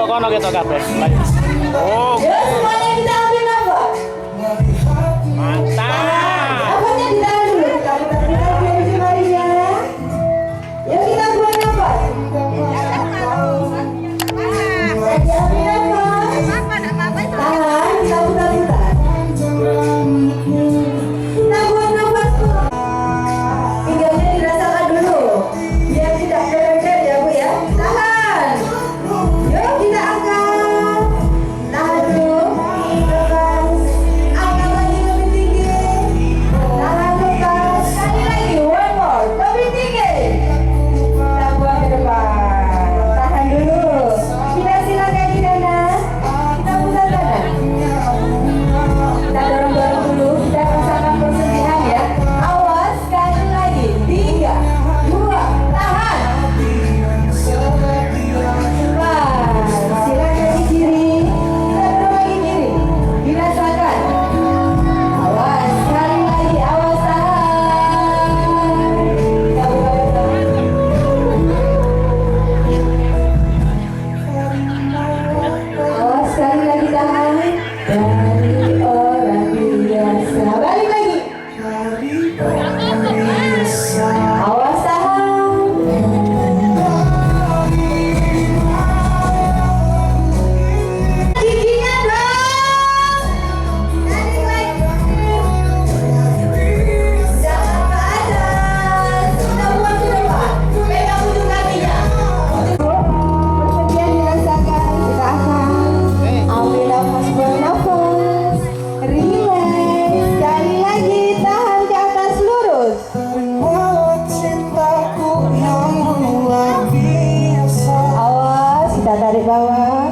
kono gitu kabeh. Oh. Ya semuanya kita ambil nafas. Mantap. Nafasnya ditahan dulu. Kita putar-putar biar si Maria. Yuk kita buat nafas. Lagi ambil nafas. Tahan, kita putar-putar. Kita buat nafas dulu. Pinggangnya dirasakan dulu. Biar tidak bergerak ya Bu ya. Tahan. Yuk kita angkat. Tahan dulu. Lepas. Angkat lagi lebih tinggi. Tahan lepas. Sekali lagi. One more. Lebih tinggi. Kita buang ke depan. Tahan dulu. Kita silakan di kanan. Kita putar kanan. Kita dorong-dorong dulu. Kita rasakan persendihan ya. Awas. Sekali lagi. 3, 2. Tahan. Lepas. Silakan di kiri. Kita dorong lagi kiri. Dirasakan. Awas. Sekali lagi. Awas. Tahan. Kita buka depan. Awas. Sekali lagi. Tahan. Dari orang biasa. Balik lagi. Awas. Tahan. Giginya dong. Tarik lagi. Jangan ke atas. Kita buat ke depan. Pegang ujung kakinya. Persendian dirasakan. Kita akan ambil nafas, buang nafas. Relax. Sekali lagi. Tahan ke atas lurus. Awas. Kita tarik bawah.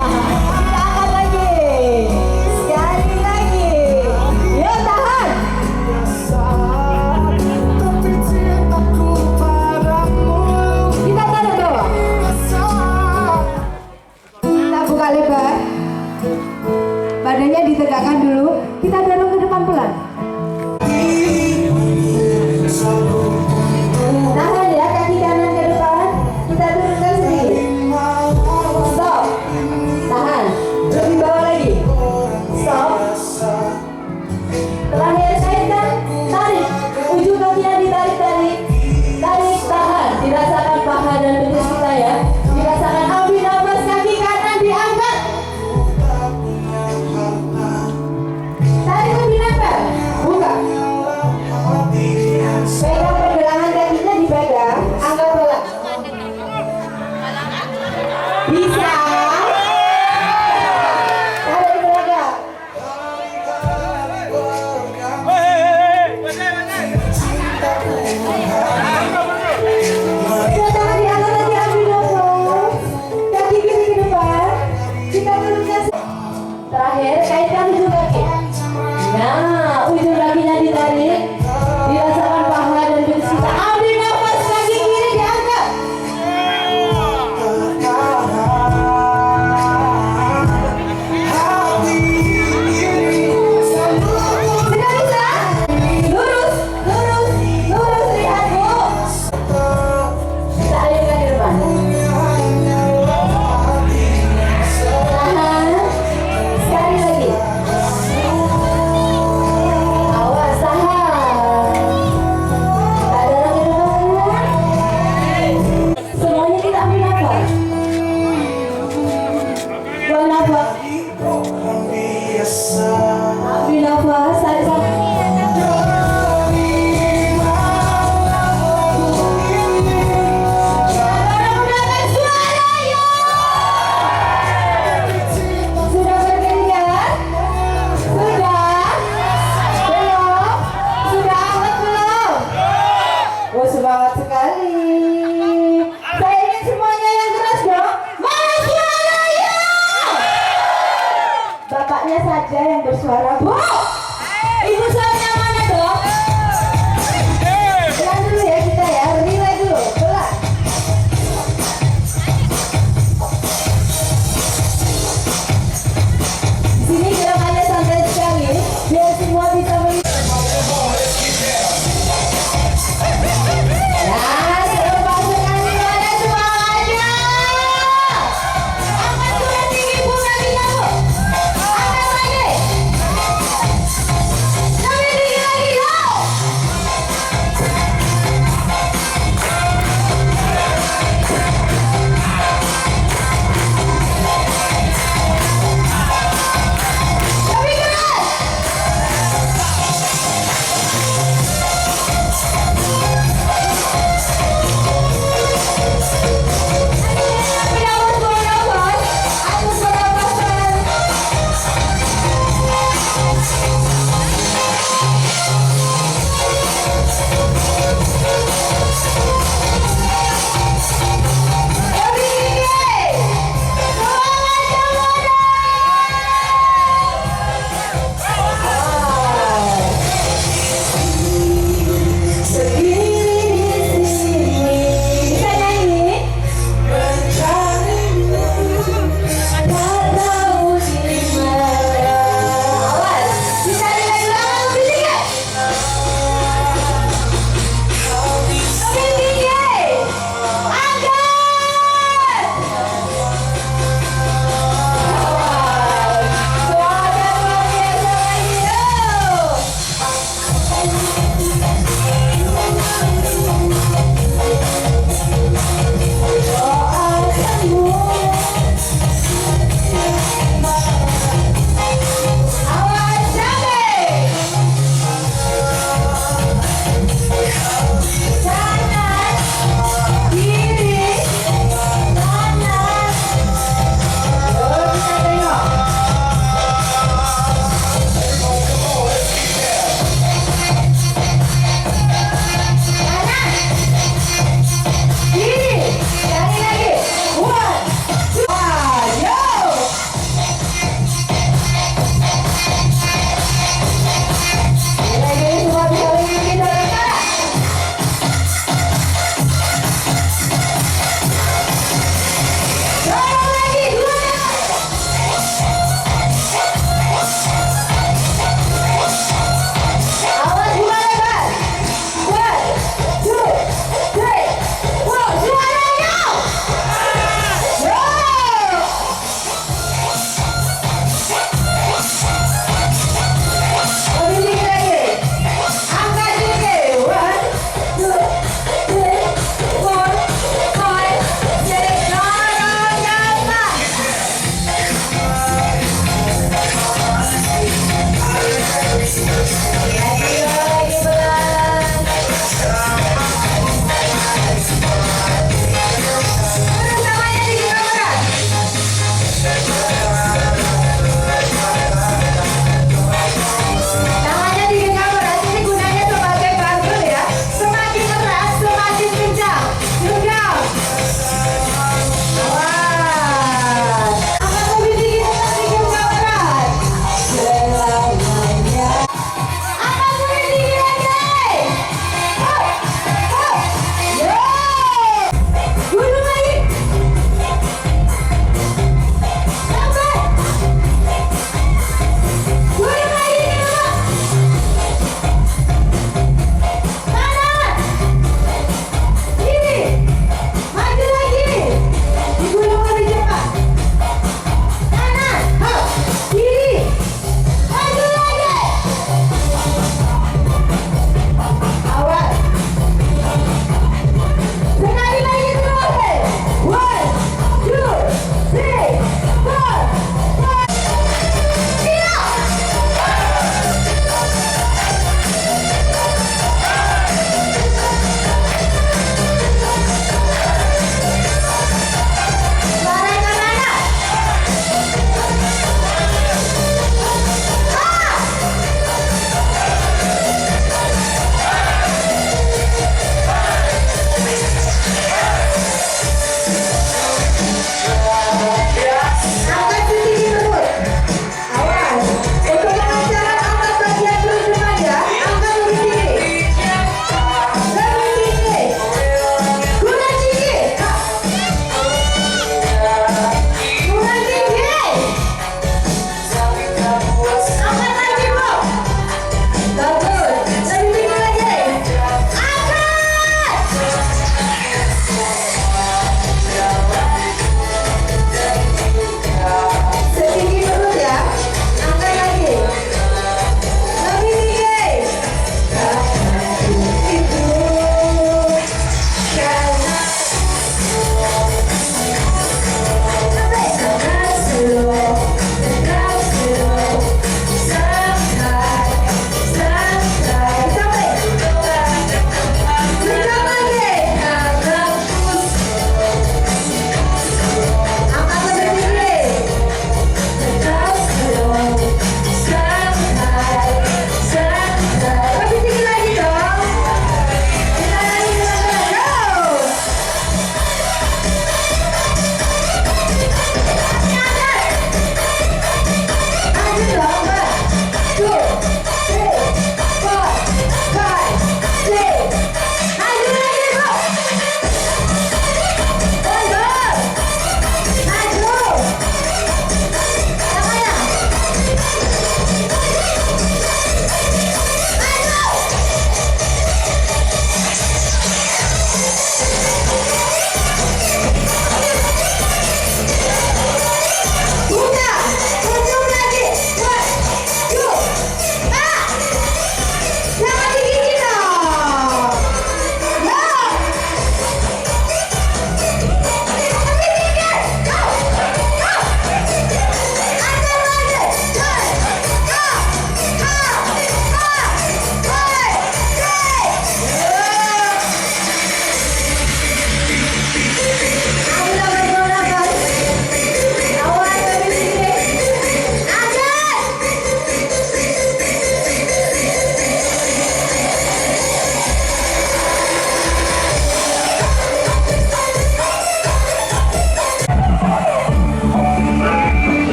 Kita angkat lagi. Sekali lagi. Yuk tahan. Kita tarik bawah. Kita buka lebar. Badannya ditegakkan dulu. Kita dorong ke depan pelan. Tahan ya, kaki kanan ke depan. Kita turunkan sedikit. Stop. Tahan. Lebih bawah lagi. Stop. Terakhir kaitkan. Tarik. Ujung kakinya ditarik, tarik. Tarik, tahan. Dirasakan paha dan betis kita ya. Dirasakan. Ambil nafas, kaki kanan diangkat. Tarik lebih nempel. Buka. Pegang pergelangan kakinya dipegang. Angkat pelan. Bisa. Tarik dipegang. Kita diangkat lagi, ambil nafas. Kaki kiri ke depan. Kita turunkan. Terakhir, kaitkan ujung kaki. Nah, ujung kakinya ditarik. Dirasakan paha dan betis kita. Ambil nafas, kaki kiri diangkat.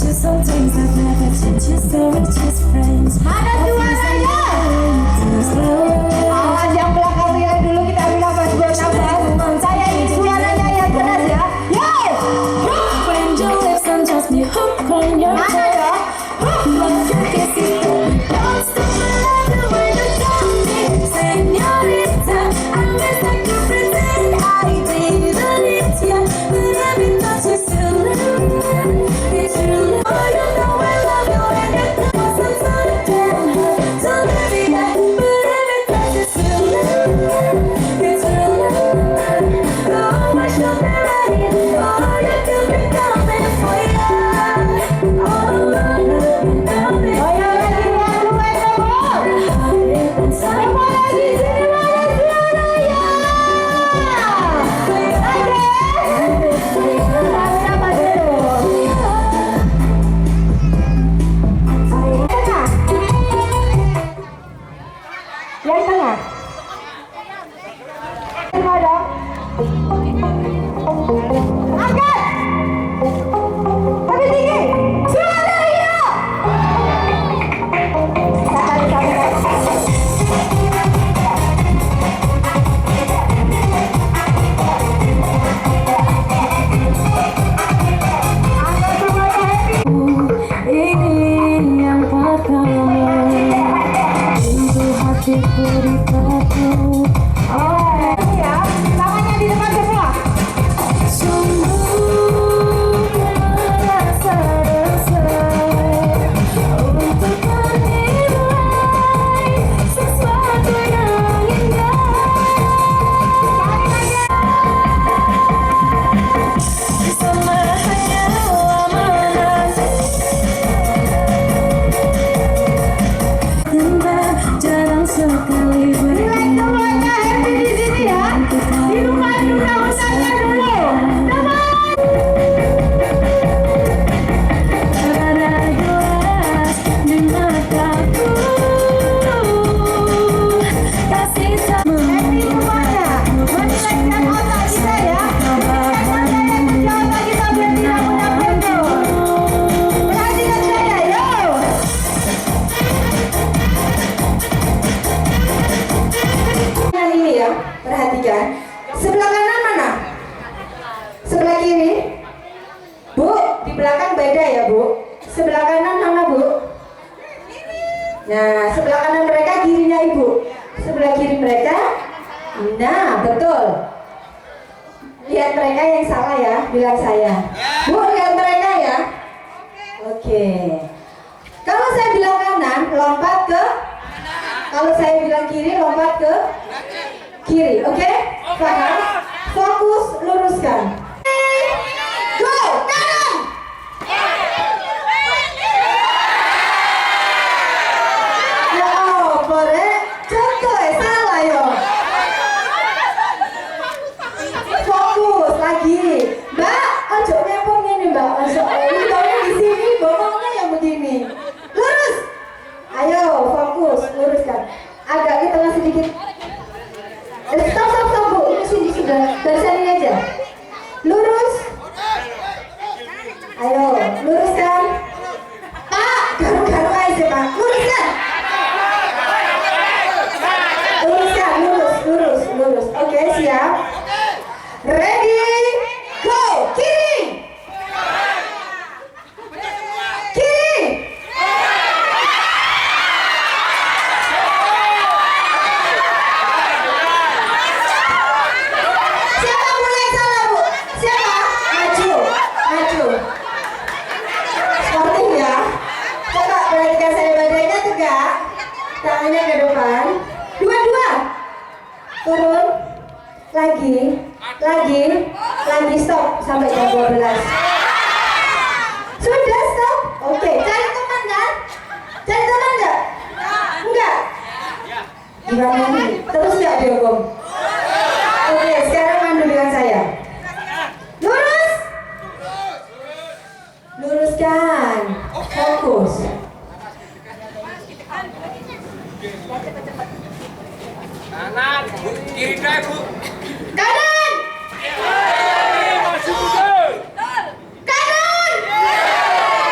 you some things I've never told you, so it's just friends. Mana juaranya? Awas yang belakang ya dulu, kita ambil nafas buat nafas. Saya ingin suaranya yang keras ya. Yo! When your lips undress me, hook on your Mana head. ya? Love your kisses, don't stop, I love the way you got me. Señorita, I wish I could pretend I didn't hit ya, but every touch is still it's true. Oh, you know I love you and it doesn't sound again. So baby, but every touch is still it's true. Oh, I should be ready, oh, you could be coming for ya. Oh, coming. Oh ya, lagi lalu aja, Bu. Semua lagi sini mana suaranya? Oke. Tahu nafas dulu. Tengah. Yang tengah. Tengah dong. Angkat. Lebih tinggi. Suaranya. Angkat semuanya happy. Ini yang pertama untuk hatiku ditaruh. Oh, ya. Tangannya di depan semua. Sungguh merasa resah untuk menilai sesuatu yang indah. Sama hayalan tentang jarang sekali Relax semuanya, happy di sini ya. Hidupkan undang-undangnya dulu. Teman. ada jelas di mataku kasih sama Happy semuanya. Merilekskan otak kita ya. Merilekskan daya kerja otak kita biar tidak mudah buntu. Perhatikan saya, yo. Yang ini ya, perhatikan. Sebelah kanan mana? Sebelah kiri. Bu, di belakang beda ya, Bu. Sebelah kanan mana, Bu? Nah, sebelah kanan mereka, kirinya Ibu. Sebelah kiri mereka. Nah, betul. Lihat mereka yang salah ya, bilang saya. Bu, lihat mereka ya. Oke. Kalau saya bilang kanan, lompat ke. Kalau saya bilang kiri, lompat ke kiri. Oke? Paham? Fokus, luruskan. Go, kanan. Ya apa, Rek? Contoh salah yo. Fokus lagi. Mbak, ojo mepong ini, Mbak. Soalnya di sini bokongnya yang begini. Lurus. Ayo, fokus, luruskan. Agak ke tengah sedikit. Stop, Bu. Ini sini sudah. Dari sini aja. Lurus. Ayo, luruskan. Pak, garu-garu aja, Pak. Luruskan. Luruskan, lurus. Oke, siap. Ready, go. Kiri. Kiri. Siapa mulai salah, Bu? Siapa? Maju. Sporting ya. Coba perhatikan saya, badannya tegak. Tangannya ke depan. Dua. Turun. Lagi stop sampai jam 12. Sudah stop. Oke, cari teman kan? Cari teman enggak? Enggak. Gimana nih? Terus enggak dihukum? Oke, sekarang mandu dengan saya. Lurus. Luruskan. Fokus. Kanan, kiri drive, Bu. Kanan. Masuk, Bu. Kanan.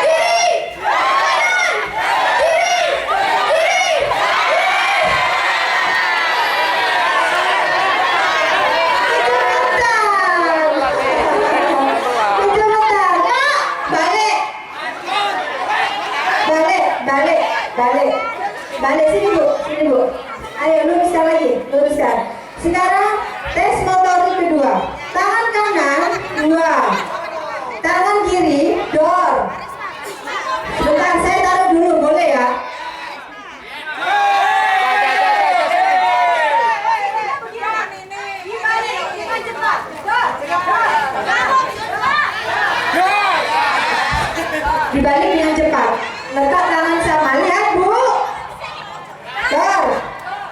Kiri. Balik sini Bu. Ayo luruskan lagi, luruskan. Sekarang tes motorik kedua. Tangan kanan 2, tangan kiri dor. Bentar, saya taruh dulu, boleh ya? Dibalik dengan cepat. Letak tangan sama, lihat Bu.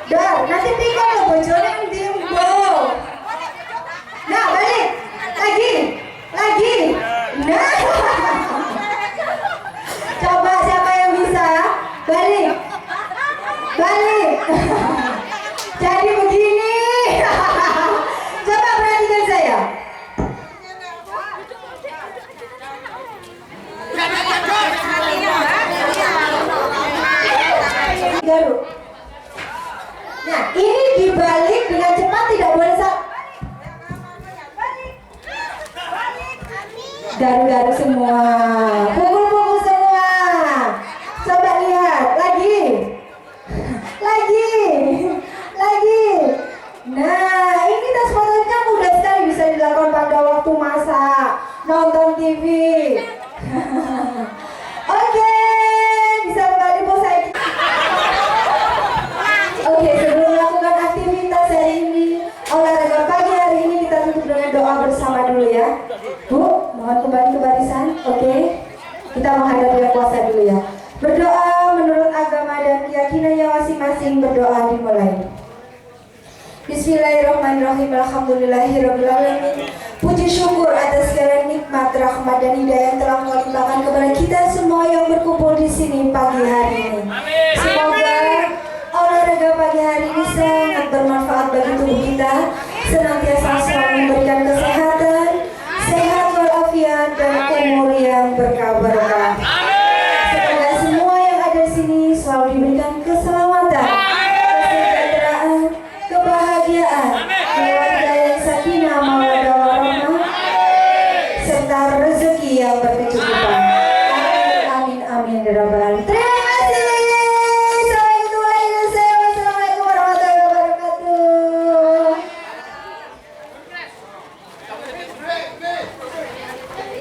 Dor. Nanti pikir lo bocornya yang timbo. Nah, balik. Lagi. Nah. Coba siapa yang bisa? Balik. Jadi begini. Coba perhatikan saya. Garuk. Nah, ini dibalik dengan cepat, tidak boleh garu-garu semua, pukul semua. Coba lihat, lagi. Nah, ini tes fotonya mudah sekali, bisa dilakukan pada waktu masak, nonton TV. Oke, bisa kembali Bu saya. Oke, sebelum melakukan aktivitas hari ini, olahraga pagi hari ini, kita tutup dengan doa bersama dulu ya. Bu, mohon kembali ke barisan. Oke, kita menghadap yang kuasa dulu ya. Berdoa menurut agama dan keyakinannya masing-masing. Berdoa dimulai. Bismillahirrahmanirrahim. Alhamdulillahirrabbilalamin. Puji syukur atas segala nikmat, rahmat dan hidayah yang telah Allah limpahkan kepada kita semua yang berkumpul di sini pagi hari ini. Semoga olahraga pagi hari ini sangat bermanfaat bagi tubuh kita, senantiasa selalu memberikan